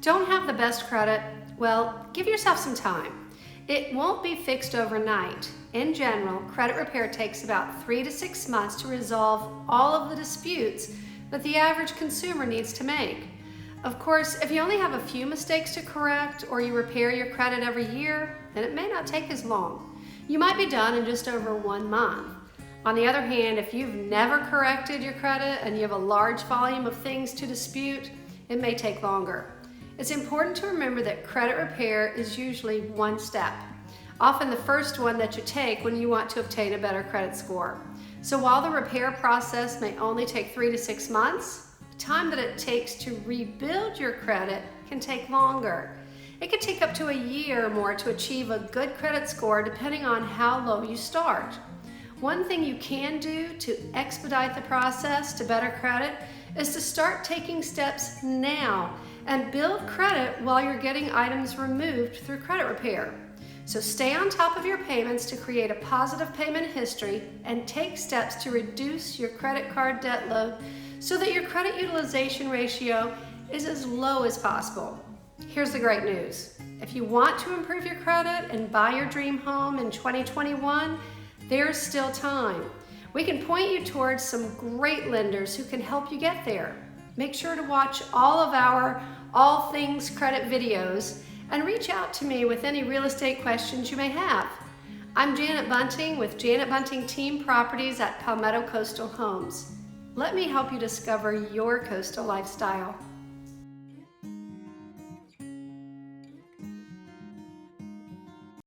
Don't have the best credit? Well, give yourself some time. It won't be fixed overnight. In general, credit repair takes about 3 to 6 months to resolve all of the disputes that the average consumer needs to make. Of course, if you only have a few mistakes to correct or you repair your credit every year, then it may not take as long. You might be done in just over 1 month. On the other hand, if you've never corrected your credit and you have a large volume of things to dispute, it may take longer. It's important to remember that credit repair is usually one step, often the first one that you take when you want to obtain a better credit score. So while the repair process may only take 3 to 6 months, the time that it takes to rebuild your credit can take longer. It can take up to a year or more to achieve a good credit score depending on how low you start. One thing you can do to expedite the process to better credit is to start taking steps now and build credit while you're getting items removed through credit repair. So stay on top of your payments to create a positive payment history and take steps to reduce your credit card debt load so that your credit utilization ratio is as low as possible. Here's the great news. If you want to improve your credit and buy your dream home in 2021, there's still time. We can point you towards some great lenders who can help you get there. Make sure to watch all of our All Things Credit videos and reach out to me with any real estate questions you may have. I'm Janet Bunting with Janet Bunting Team Properties at Palmetto Coastal Homes. Let me help you discover your coastal lifestyle.